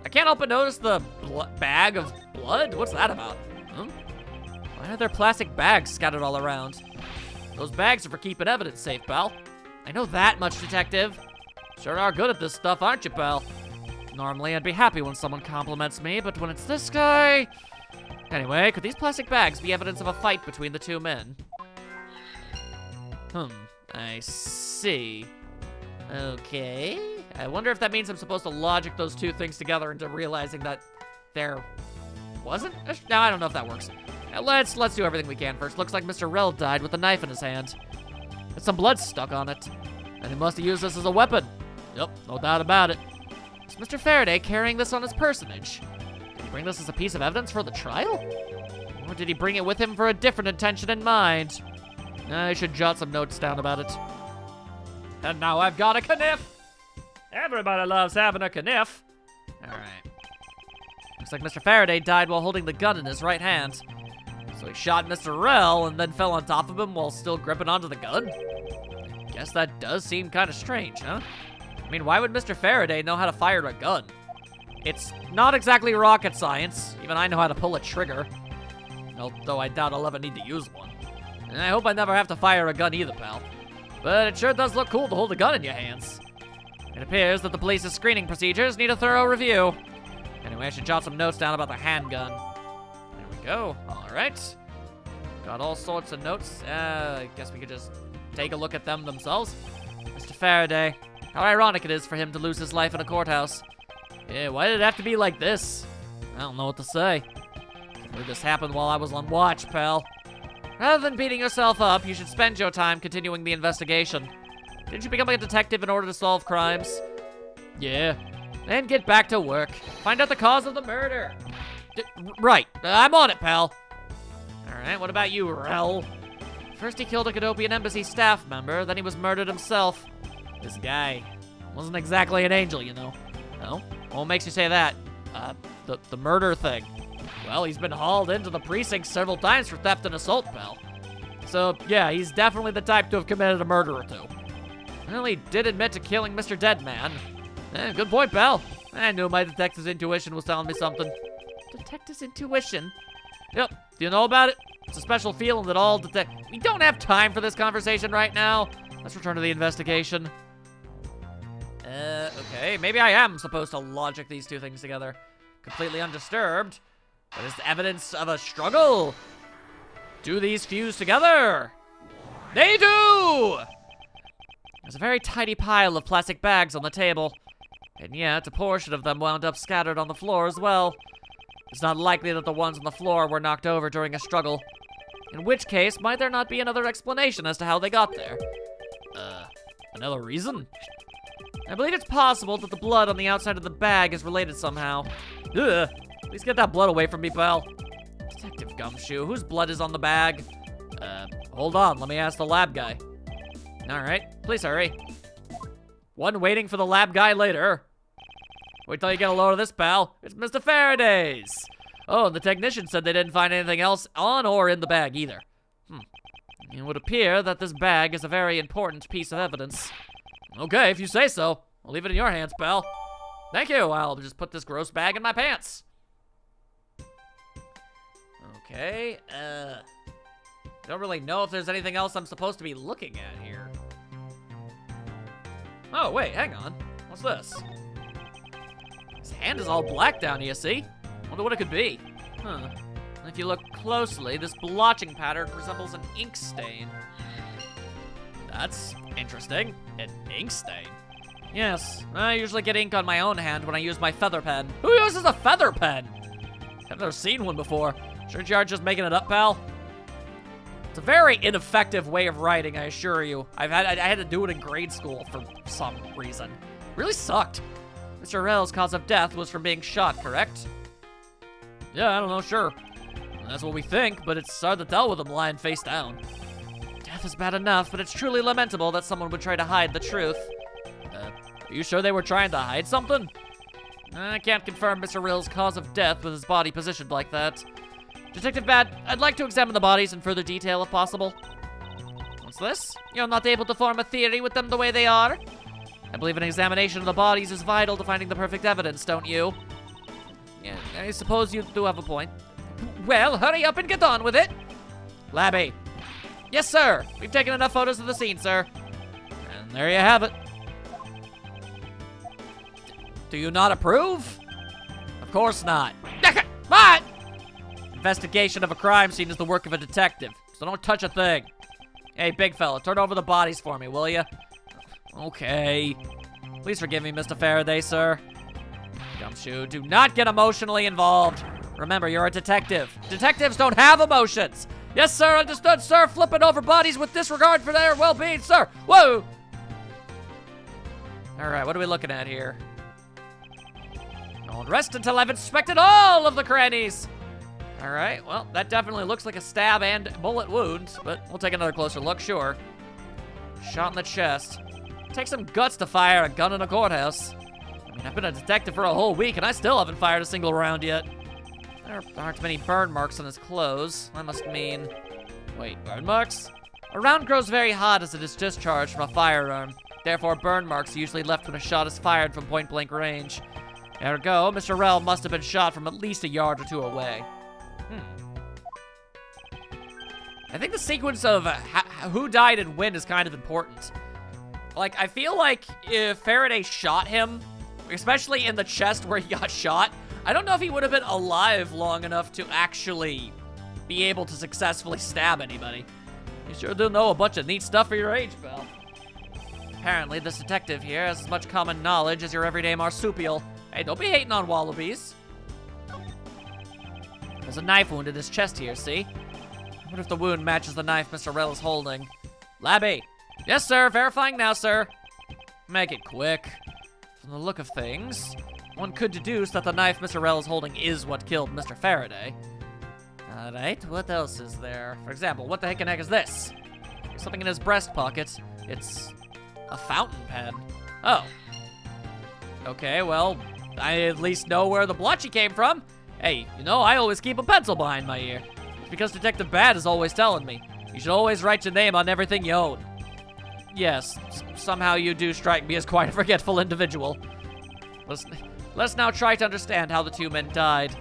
I can't help but notice the bag of blood. What's that about? Why are there plastic bags scattered all around? Those bags are for keeping evidence safe, pal. I know that much, detective. Sure are good at this stuff, aren't you, pal? Normally, I'd be happy when someone compliments me, but when it's this guy... Anyway, could these plastic bags be evidence of a fight between the two men? I see. Okay. I wonder if that means I'm supposed to logic those two things together into realizing that there wasn't? No, I don't know if that works. Let's do everything we can first. Looks like Mr. Rell died with a knife in his hand. There's some blood stuck on it. And he must have used this as a weapon. Yep, no doubt about it. Is Mr. Faraday carrying this on his personage? Did he bring this as a piece of evidence for the trial? Or did he bring it with him for a different intention in mind? I should jot some notes down about it. And now I've got a kniff! Everybody loves having a kniff. Alright. Looks like Mr. Faraday died while holding the gun in his right hand. So he shot Mr. Rell and then fell on top of him while still gripping onto the gun? Guess that does seem kind of strange, huh? I mean, why would Mr. Faraday know how to fire a gun? It's not exactly rocket science. Even I know how to pull a trigger. Although I doubt I'll ever need to use one. And I hope I never have to fire a gun either, pal. But it sure does look cool to hold a gun in your hands. It appears that the police's screening procedures need a thorough review. Anyway, I should jot some notes down about the handgun. There we go. All right. Got all sorts of notes. I guess we could just take a look at them themselves. Mr. Faraday. How ironic it is for him to lose his life in a courthouse. Yeah, why did it have to be like this? I don't know what to say. This happened while I was on watch, pal. Rather than beating yourself up, you should spend your time continuing the investigation. Didn't you become a detective in order to solve crimes? Yeah. Then get back to work. Find out the cause of the murder. Right. I'm on it, pal. Alright, what about you, Rell? First he killed a Cadopian Embassy staff member, then he was murdered himself. This guy wasn't exactly an angel, you know. No? What makes you say that? The murder thing. Well, he's been hauled into the precinct several times for theft and assault, pal. So, yeah, he's definitely the type to have committed a murder or two. Well, he did admit to killing Mr. Deadman. Good point, pal. I knew my detective's intuition was telling me something. Detective's intuition? Yep. Do you know about it? It's a special feeling that all We don't have time for this conversation right now. Let's return to the investigation. Okay. Maybe I am supposed to logic these two things together. Completely undisturbed. But is evidence of a struggle? Do these fuse together? They do! There's a very tidy pile of plastic bags on the table. And yet, a portion of them wound up scattered on the floor as well. It's not likely that the ones on the floor were knocked over during a struggle. In which case, might there not be another explanation as to how they got there? Another reason? I believe it's possible that the blood on the outside of the bag is related somehow. Ugh, please get that blood away from me, pal. Detective Gumshoe, whose blood is on the bag? Hold on, let me ask the lab guy. All right, please hurry. One waiting for the lab guy later. Wait till you get a load of this, pal. It's Mr. Faraday's. Oh, and the technician said they didn't find anything else on or in the bag either. It would appear that this bag is a very important piece of evidence. Okay, if you say so. I'll leave it in your hands, pal. Thank you. I'll just put this gross bag in my pants. Okay, don't really know if there's anything else I'm supposed to be looking at here. Oh, wait, hang on. What's this? His hand is all black down here, see? Wonder what it could be. Huh. If you look closely, this blotching pattern resembles an ink stain. That's interesting. An ink stain? Yes, I usually get ink on my own hand when I use my feather pen. Who uses a feather pen? I've never seen one before. Sure you are just making it up, pal? It's a very ineffective way of writing, I assure you. I had to do it in grade school for some reason. Really sucked. Mr. Rell's cause of death was from being shot, correct? Yeah, I don't know, sure. That's what we think, but it's hard to tell with him lying face down. Death is bad enough, but it's truly lamentable that someone would try to hide the truth. Are you sure they were trying to hide something? I can't confirm Mr. Rill's cause of death with his body positioned like that. Detective Bat, I'd like to examine the bodies in further detail if possible. What's this? You're not able to form a theory with them the way they are? I believe an examination of the bodies is vital to finding the perfect evidence, don't you? Yeah, I suppose you do have a point. Well, hurry up and get on with it. Labby. Yes, sir. We've taken enough photos of the scene, sir. And there you have it. Do you not approve? Of course not. What? Investigation of a crime scene is the work of a detective, so don't touch a thing. Hey, big fella, turn over the bodies for me, will you? Okay. Please forgive me, Mr. Faraday, sir. Gumshoe, do not get emotionally involved. Remember, you're a detective. Detectives don't have emotions. Yes, sir, understood, sir. Flipping over bodies with disregard for their well-being, sir. Whoa! All right, what are we looking at here? Don't rest until I've inspected all of the crannies. All right, well, that definitely looks like a stab and bullet wound, but we'll take another closer look, sure. Shot in the chest. Takes some guts to fire a gun in a courthouse. I mean, I've been a detective for a whole week, and I still haven't fired a single round yet. There aren't many burn marks on his clothes. That must mean... Wait, burn marks? A round grows very hot as it is discharged from a firearm. Therefore, burn marks are usually left when a shot is fired from point-blank range. Ergo, Mr. Rell must have been shot from at least a yard or two away. I think the sequence of who died and when is kind of important. Like, I feel like if Faraday shot him, especially in the chest where he got shot, I don't know if he would have been alive long enough to actually be able to successfully stab anybody. You sure do know a bunch of neat stuff for your age, pal. Apparently, this detective here has as much common knowledge as your everyday marsupial. Hey, don't be hating on wallabies. There's a knife wound in his chest here, see? I wonder if the wound matches the knife Mr. Rell is holding. Labby. Yes, sir. Verifying now, sir. Make it quick. From the look of things, one could deduce that the knife Mr. Rell is holding is what killed Mr. Faraday. All right, what else is there? For example, what the heck is this? There's something in his breast pocket. It's a fountain pen. Oh. Okay, well, I at least know where the blotchy came from. Hey, you know, I always keep a pencil behind my ear. It's because Detective Bad is always telling me. You should always write your name on everything you own. Yes, somehow you do strike me as quite a forgetful individual. Let's now try to understand how the two men died.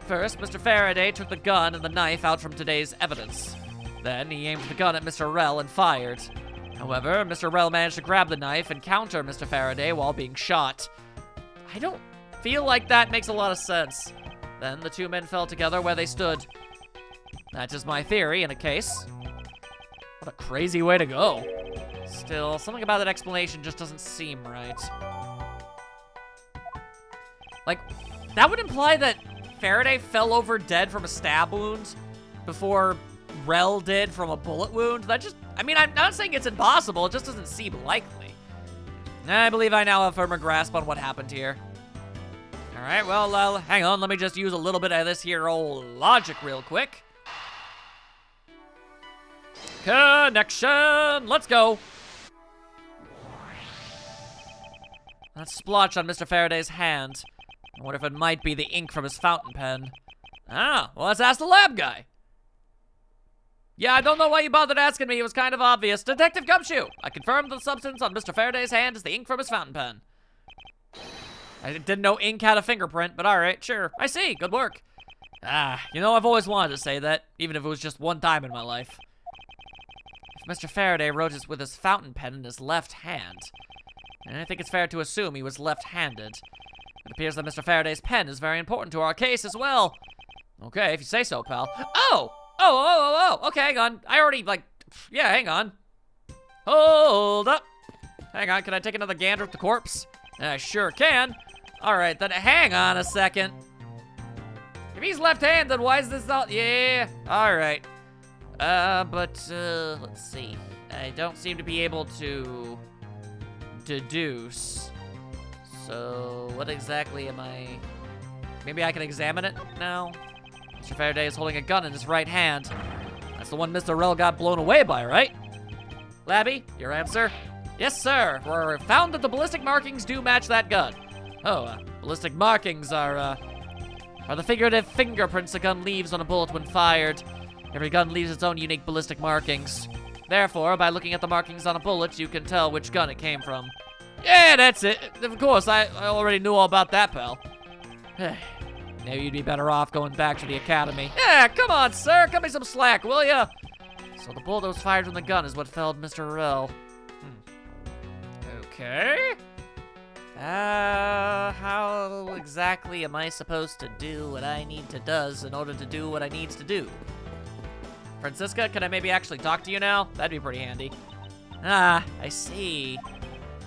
First, Mr. Faraday took the gun and the knife out from today's evidence. Then he aimed the gun at Mr. Rell and fired. However, Mr. Rell managed to grab the knife and counter Mr. Faraday while being shot. I don't feel like that makes a lot of sense. Then the two men fell together where they stood. That is my theory in a case. What a crazy way to go. Still, something about that explanation just doesn't seem right. Like, that would imply that Faraday fell over dead from a stab wound before Rel did from a bullet wound. That just, I mean, I'm not saying it's impossible, it just doesn't seem likely. I believe I now have a firmer grasp on what happened here. All right, well, hang on, let me just use a little bit of this here old logic real quick. Connection, let's go. That splotch on Mr. Faraday's hand. I wonder if it might be the ink from his fountain pen. Ah, well, let's ask the lab guy. Yeah, I don't know why you bothered asking me. It was kind of obvious. Detective Gumshoe, I confirmed the substance on Mr. Faraday's hand is the ink from his fountain pen. I didn't know ink had a fingerprint, but all right, sure. I see, good work. Ah, you know, I've always wanted to say that, even if it was just one time in my life. If Mr. Faraday wrote this with his fountain pen in his left hand, and I think it's fair to assume he was left-handed. It appears that Mr. Faraday's pen is very important to our case as well. Okay, if you say so, pal. Oh, okay, hang on. I already, yeah, hang on. Hold up. Hang on, can I take another gander at the corpse? I sure can. All right, then hang on a second. If he's left-handed, why is this not, yeah, all right. Let's see. I don't seem to be able to deduce. So, what exactly am I... Maybe I can examine it now? Mr. Faraday is holding a gun in his right hand. That's the one Mr. Rel got blown away by, right? Labby, your answer? Yes, sir. We're found that the ballistic markings do match that gun. Oh, ballistic markings are the figurative fingerprints a gun leaves on a bullet when fired. Every gun leaves its own unique ballistic markings. Therefore, by looking at the markings on a bullet, you can tell which gun it came from. Yeah, that's it. Of course, I already knew all about that, pal. Maybe you'd be better off going back to the academy. Yeah, come on, sir. Cut me some slack, will ya? So the bullet that was fired from the gun is what felled Mr. Rel. Okay. How exactly am I supposed to do what I need to does in order to do what I needs to do? Francisca, can I maybe actually talk to you now? That'd be pretty handy. Ah, I see.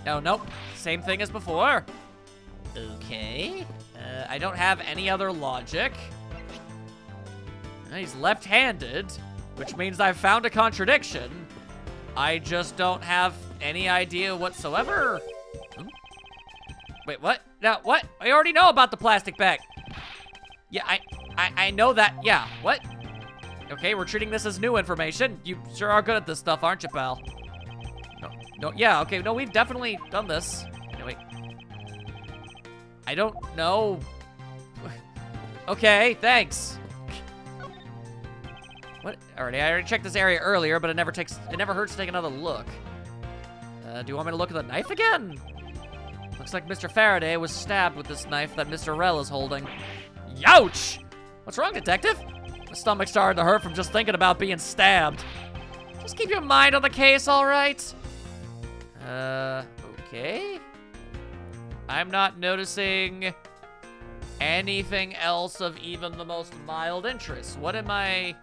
Oh, nope. Same thing as before. Okay. I don't have any other logic. He's left-handed, which means I've found a contradiction. I just don't have any idea whatsoever. Wait, what? Now, what? I already know about the plastic bag. Yeah, I know that. Yeah, what? Okay, we're treating this as new information. You sure are good at this stuff, aren't you, pal? No, yeah, okay, no, we've definitely done this. Wait. I don't know. Okay, thanks. What? Alrighty, I already checked this area earlier, but it never hurts to take another look. Do you want me to look at the knife again? Looks like Mr. Faraday was stabbed with this knife that Mr. Rel is holding. Youch! What's wrong, detective? My stomach's starting to hurt from just thinking about being stabbed. Just keep your mind on the case, all right? Okay. I'm not noticing anything else of even the most mild interest. What am I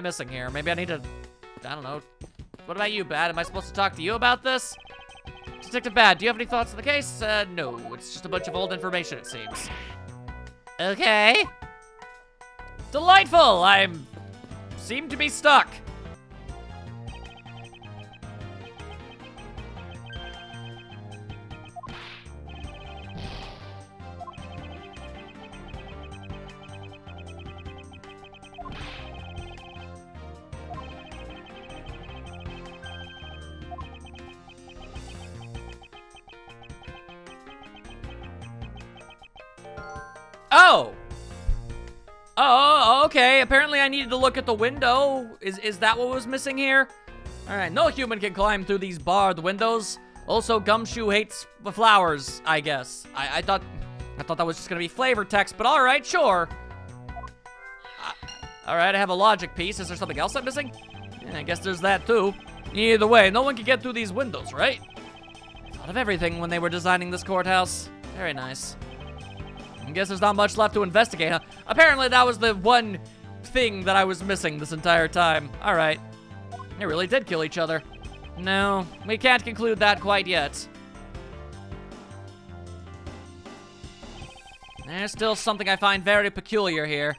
missing here? Maybe I need to, I don't know. What about you, Bad? Am I supposed to talk to you about this? Detective Bad, do you have any thoughts on the case? No, it's just a bunch of old information, it seems. Okay. Delightful, seem to be stuck. Oh, okay. Apparently I needed to look at the window. Is that what was missing here? All right, no human can climb through these barred windows. Also, Gumshoe hates the flowers, I guess. I thought that was just gonna be flavor text, but all right, sure. All right, I have a logic piece. Is there something else I'm missing? Yeah, I guess there's that too. Either way, no one can get through these windows, right? Thought of everything when they were designing this courthouse. Very nice. I guess there's not much left to investigate, huh? Apparently that was the one thing that I was missing this entire time. All right. They really did kill each other. No, we can't conclude that quite yet. There's still something I find very peculiar here.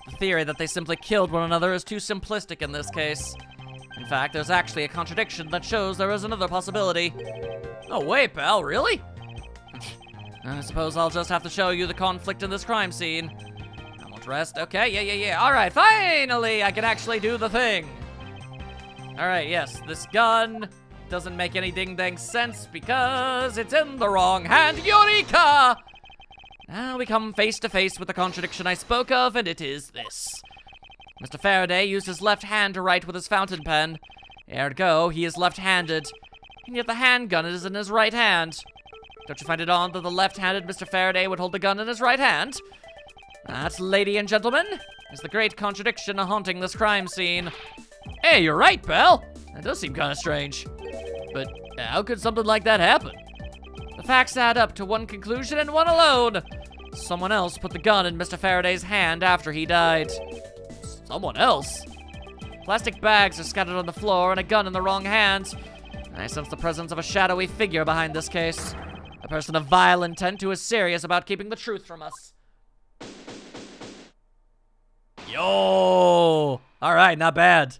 The theory that they simply killed one another is too simplistic in this case. In fact, there's actually a contradiction that shows there is another possibility. Oh wait, pal, really? I suppose I'll just have to show you the conflict in this crime scene. I won't rest. Okay, yeah. Alright, finally I can actually do the thing. Alright, yes, this gun doesn't make any ding-dang sense because it's in the wrong hand. Eureka! Now we come face to face with the contradiction I spoke of, and it is this. Mr. Faraday used his left hand to write with his fountain pen. Ergo, he is left-handed. And yet the handgun is in his right hand. Don't you find it odd that the left-handed Mr. Faraday would hold the gun in his right hand? That, lady and gentlemen, is the great contradiction haunting this crime scene. Hey, you're right, pal. That does seem kind of strange. But how could something like that happen? The facts add up to one conclusion and one alone. Someone else put the gun in Mr. Faraday's hand after he died. Someone else? Plastic bags are scattered on the floor and a gun in the wrong hand. I sense the presence of a shadowy figure behind this case. A person of vile intent who is serious about keeping the truth from us. Yo! Alright, not bad.